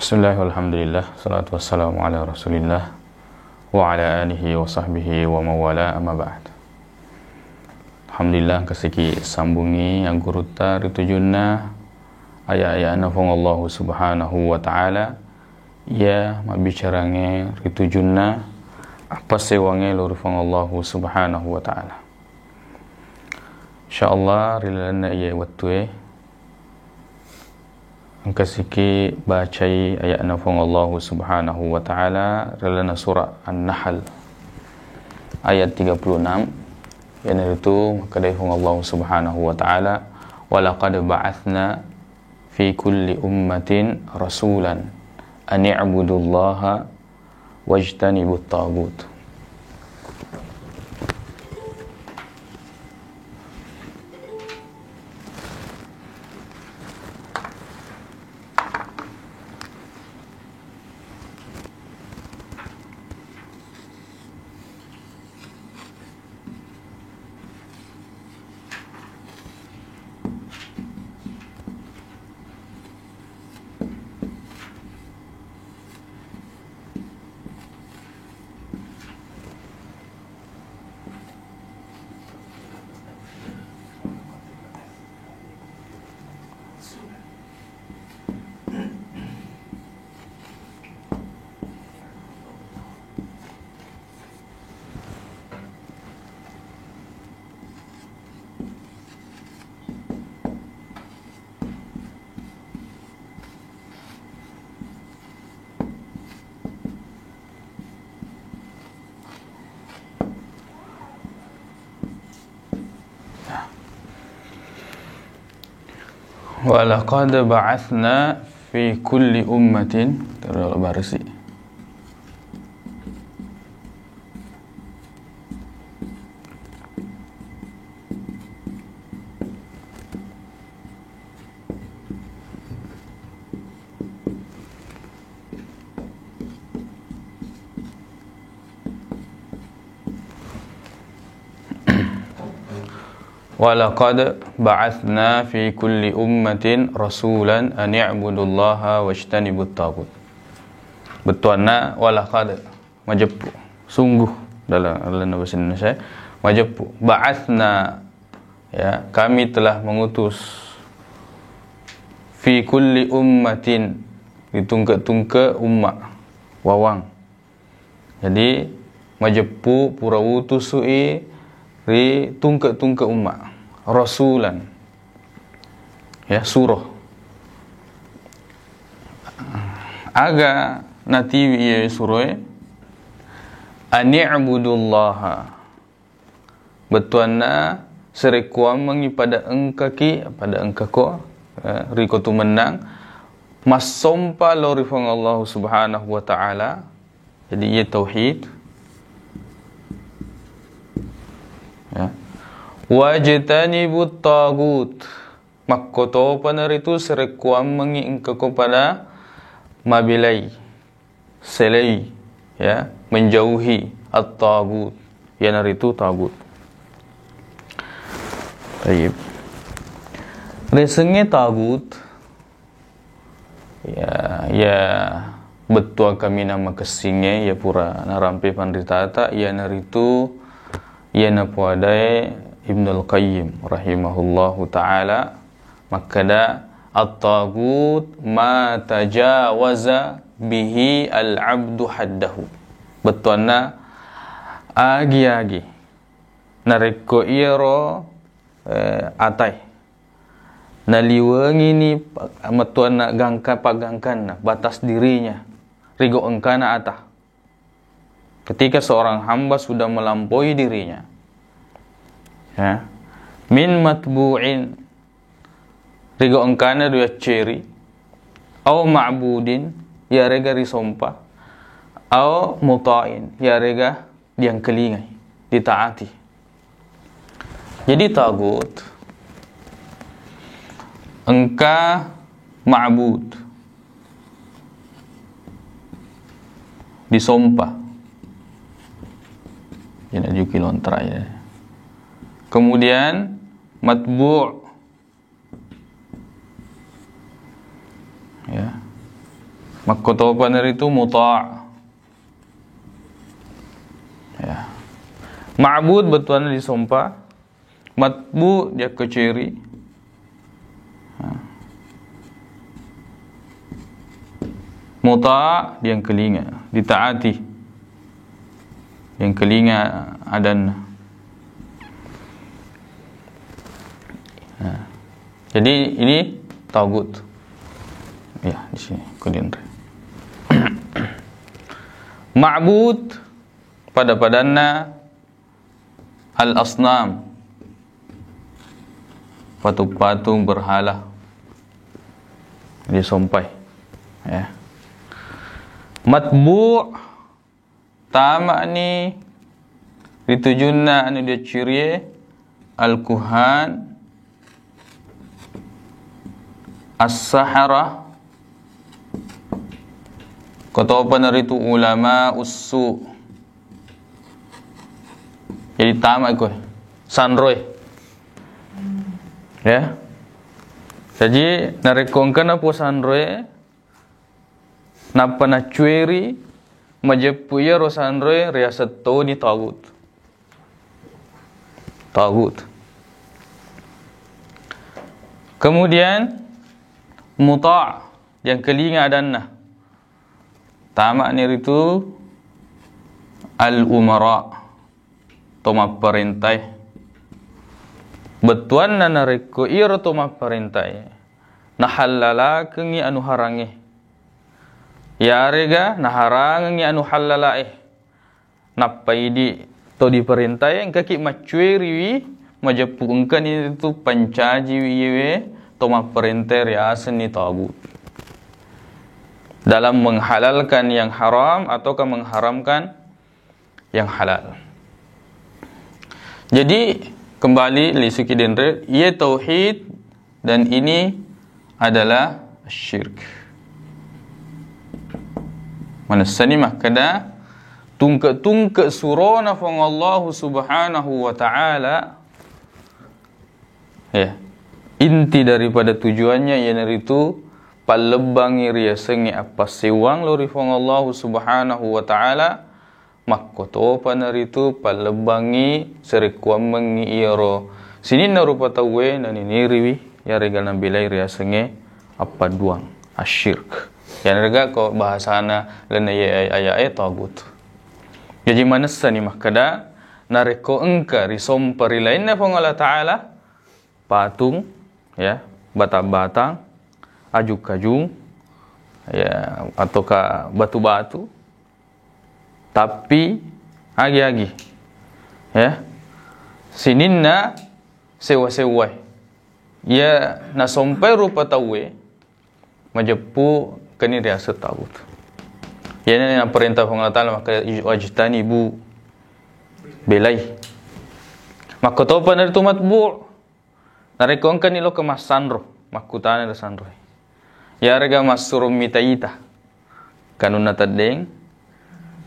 Bismillah, alhamdulillah, salatu wassalamu ala rasulillah wa ala alihi wa sahbihi wa mawala amma ba'd. Alhamdulillah kasiki sambungi yang guruta ritujunna ayat-ayat nafung Allah subhanahu wa ta'ala ya mabicarange ritujunna apa sewange lurufang Allah subhanahu wa ta'ala. InsyaAllah rilana iya wattuwe kasiki bacai ayat nafung Allah subhanahu wa ta'ala rilana surah An-Nahl ayat 36 yang itu kadehung Allah subhanahu wa ta'ala walaqad ba'athna fi kulli ummatin rasulan an i'budullaha wajtanibut tagut. Walaqad ba'athna fi kulli ummatin terbarisi Walaqad ba'athna fi kulli ummatin rasulan an i'budullaha wajtanibut tagut. Betuanna walaqad majepu sungguh dalam bahasa Indonesia majepu ba'athna ya kami telah mengutus fi kulli ummatin ditungke-tungke umat wawang. Jadi majepu pura utusui ri tungke-tungke umat rasulan ya surah aga nati ya surah ani'budullaha betuanna serekuam mengipada engkaki pada engkako ri kotu menang masompa lorifang Allah subhanahu wa ta'ala. Jadi ia tauhid ya. Wajtanibut tagut makkoto panaritu serekuam mengiingka kepada mabilai selai ya menjauhi at-tagut yang itu tagut. Baik. Resenge tagut ya betul kami nama kesinge ya pura narampe pandritata ya naritu ya napuadai Ibnul Qayyim rahimahullahu ta'ala makada at-tagut ma tajawaza bihi al-abdu haddahu betuanna agi-agi nareko iro atai naliwengi ni metuanna gangka pagangkan batas dirinya rigo engkana atah ketika seorang hamba sudah melampaui dirinya ya min matbu'in rigo engkana dua ciri au ma'budin ya rega risompa au muta'in ya rega diang kelingai ditaati. Jadi tagut engka ma'bud disompa yana juki lontra ya. Kemudian matbu' ya Maka tawapan itu muta'. Ya. Ma'bud betuan disumpah, matbu dia keciri. Muta' dia yang kelinga, ditaati. Yang kelinga adan. Jadi ini tagut. Ya, di sini kudin. Ma'bud pada padanna al-asnam, patung-patung berhala disompai, ya. Matbu' tama ni ditujunna anu dia ciri al-kuhan, as-sahara, katapan itu ulama ussu. Jadi tamak ko sanroy, ya. Jadi narekongkan apa sanroy, napa na cueri majepuya ro sanroy riasat to ni tagut. Kemudian muta' yang kelinga adanna tamak ni itu al-umara, toma perintai. Betuan na nareko iro toma perintai nahalala kengi anu harangi, ya rega naharangi anu halala napaidi to diperintai yang kaki macueri majapungkan itu pancaji wiwe toma perintai riasan ni tagut dalam menghalalkan yang haram ataukah mengharamkan yang halal. Jadi kembali li suki denre, ia tauhid dan ini adalah syirik. Manasani makada tungke surona fong Allah subhanahu wa ta'ala, ya, inti daripada tujuannya ialah itu palebangi riasengi apa sewang lori fong Allah subhanahu wa ta'ala, makkoto panaritu palebangi serikuam mengi iro sini narupa tawe nani niriwi ya regal nabilai riasengi apa duang asyirk yang rega ko bahasana lena ayat tagut. Jadi manasa ni makada nareko engka risom perilainna fong Allah ta'ala patung, ya, batang-batang, ajuk-ajung, ya, ataukah batu-batu, tapi agi-agi, ya, sininna sewa-sewa, ya, nasompai rupa tawe, majepu kini riasa tagut. Ya, ini yang perintah Allah Ta'ala, maka wajtani bu belai. Maka topan itu matbu'. Narekongkan nilo kemasanro, makutana da sanro. Ya rega masurum mitaita. Kanun natadeng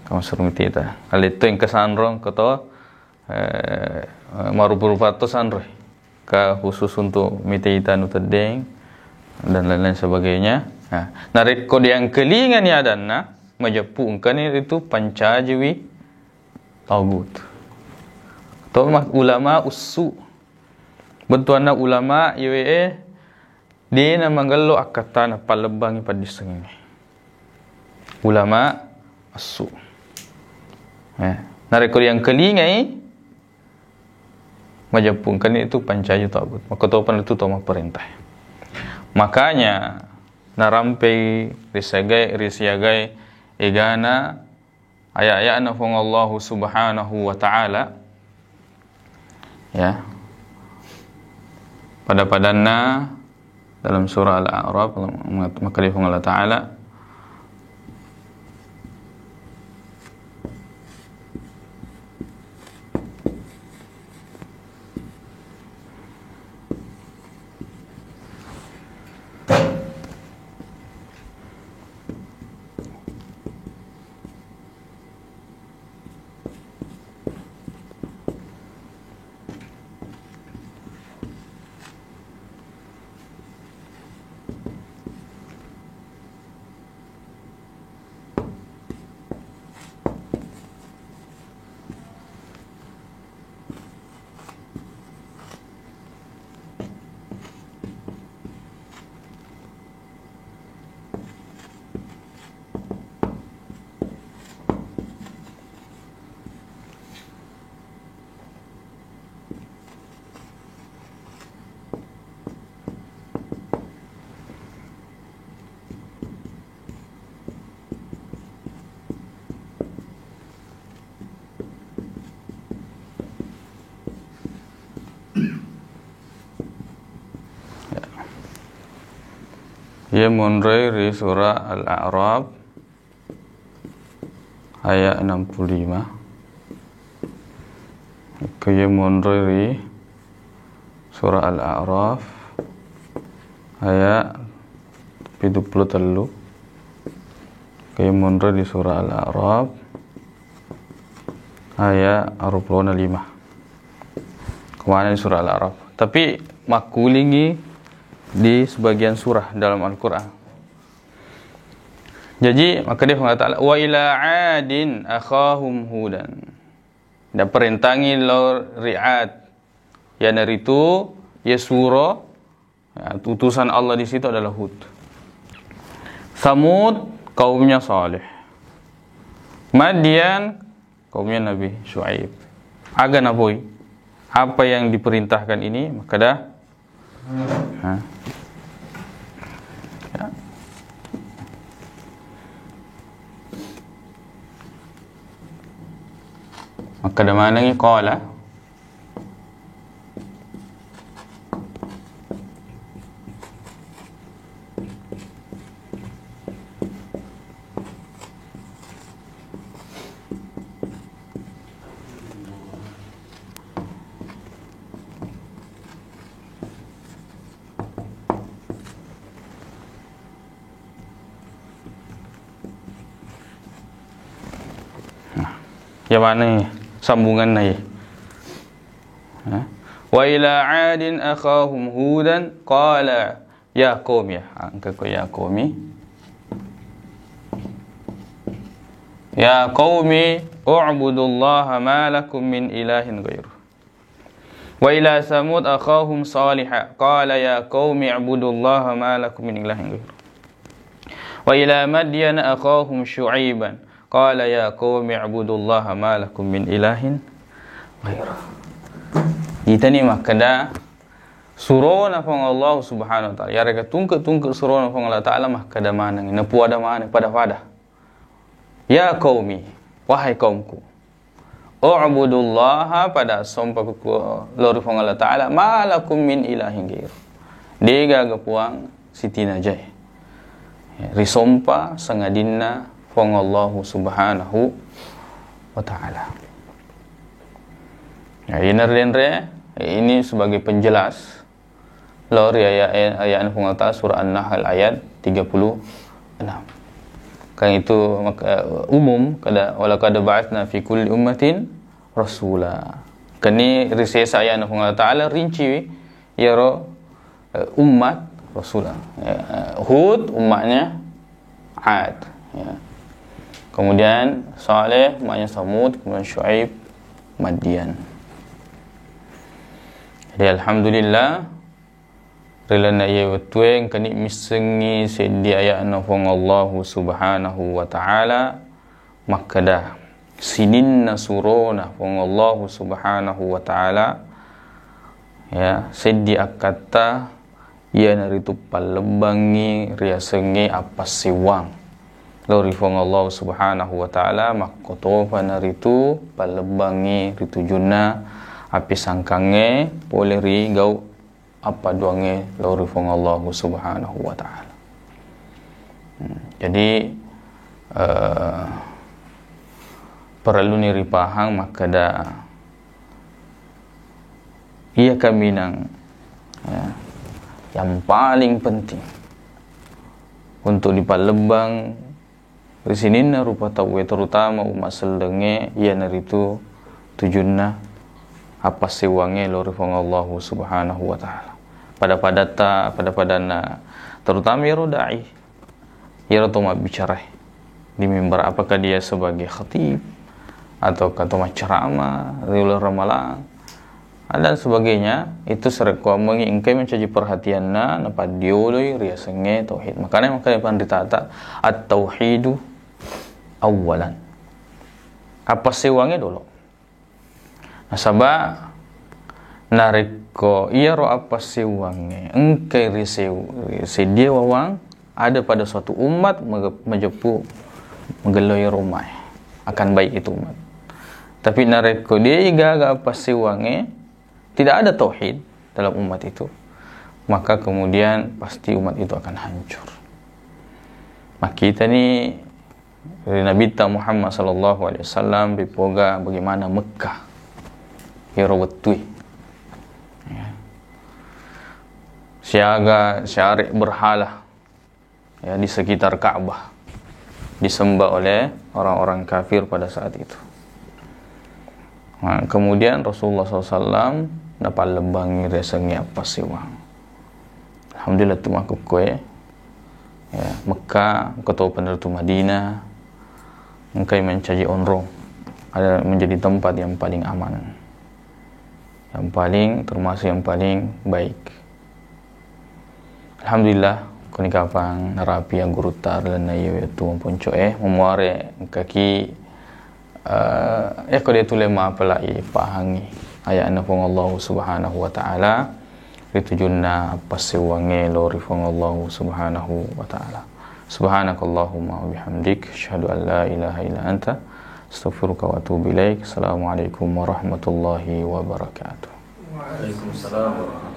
kamasurum mitaita. Alito yang kesanro kato marupurupato sanro. Ka khusus untuk mitaita nutadeng dan lain-lain sebagainya. Nah, nareko yang kelingan ni adanna majapungkan itu pancajiwi tagut. To ulama ussu. Bentuana ulama iwe dia na manggalo akatana palebangi padiseng. Ulama asu. Nareko yang kelingai majapungkan itu pancaju tagut. Maka topan itu toma perintah. Makanya narampai risiagai egana ayat-ayat nafung Allah subhanahu wa ta'ala, ya, pada padanna dalam surah Al-A'raf maka difung Allah ta'ala Ia monrei di surah Al-A'raf ayat 65. Ia monrei di surah Al-A'raf ayat 73. Ia monrei di surah Al-A'raf ayat 25. Kemana di surah Al-A'raf? Tapi makulingi di sebagian surah dalam Al-Quran. Jadi maka dia mengatakan wa ila 'adin akhahum hudan. Dan perintangi lor ri'ad. Ya dari itu ya surah ya, utusan Allah di situ adalah Hud. Samud kaumnya Saleh. Madian kaumnya Nabi Syuaib. Aga napoi apa yang diperintahkan ini maka dah ya. Maka dah mana ni qala yang mana ni sambungan ni ha? Wa ila 'adin akhahum hudan qala ya qaumi angka ko ya qaumi u'budullaha ma lakum min ilahin ghairuh. Wa ila samud akhahum salihah qala ya qaumi u'budullaha ma lakum min ilahin ghairuh. Wa ila madyan akhahum syu'aiban qala ya qaumi u'budullaha ma lakum min ilahin ghairuh. Kita ni makada surona pang Allah Subhanahu wa taala. Ya reka tungke surona pang Allah taala makada manang na puada mana pada. Ya qaumi wahai kaumku. U'budullaha pada sompa ku lori pang Allah taala ma lakum min ilahin ghairuh. Dega gapuang siti najai. Risompa sangadinna pang Allah Subhanahu wa taala. Ya ini sebagai penjelas lori ayat pang Allah taala surah An-Nahl ayat 36. Kan itu umum kada wala kad ba'atsna fi kulli ummatin rasula. Kani risesa ayat pang Allah taala rinci ya umat rasulah. Hud umatnya Ad ya. Kemudian Saleh umatnya Samud, kemudian Syuaib Madian. Jadi alhamdulillah relana ye wetueng kani misengi sedi ayat nafong Allah Subhanahu wa taala makada sininna surona fong Allah Subhanahu wa taala ya sedi akata ya naritu palebangi riasengi apa siwang lori fong Allah Subhanahu wa taala makoto panaritu palebangi ritujuna api sangkange boleh ri gau apa duange lori fong Allah Subhanahu wa taala. Jadi perlu ni ripahang makada ia kaminang ya, yang paling penting untuk dipalembang di sini na rupa tawe terutama umat selenge ia naritu tujunna apa sewange lori fong Allah Subhanahu wa taala pada padana terutama ya rodai ya rotoma bicara di mimbar apakah dia sebagai khatib atau katoma ceramah riulah ramalan dan sebagainya itu serekwa mengingkai mencaji perhatianna napa dioloi riasenge tauhid makanya panditata at-tauhidu awalan apa sewange dulu nasaba nariko iya ro apa sewange engkai sedia wawang ada pada suatu umat mejepu menggeloi rumah akan baik itu umat tapi nariko dia gaga apa sewange tidak ada tauhid dalam umat itu maka kemudian pasti umat itu akan hancur. Kita ni dari Nabi Muhammad sallallahu alaihi wasallam bipoga bagaimana Mekah hero wetui siaga syarif berhala ya di sekitar Ka'bah disembah oleh orang-orang kafir pada saat itu. Nah, kemudian Rasulullah SAW dapat lebangi resengi apa sih wang. Alhamdulillah tu aku kue ya Mekah kota penertu Madinah engkai mencaji onrong ada menjadi tempat yang paling aman, yang paling termasuk yang paling baik. Alhamdulillah kini kapang narapi yang gurutar dan nayo itu mempunco memuare kaki ya kau dia tulis apa pahangi ayat nafung Allah subhanahu wa ta'ala ritujunna pasiwange lori fung Allah subhanahu wa ta'ala. Subhanakallahumma wa bihamdik asyhadu an la ilaha illa anta astaghfiruka wa atubu ilaik. Assalamualaikum warahmatullahi wabarakatuh. Waalaikumsalam.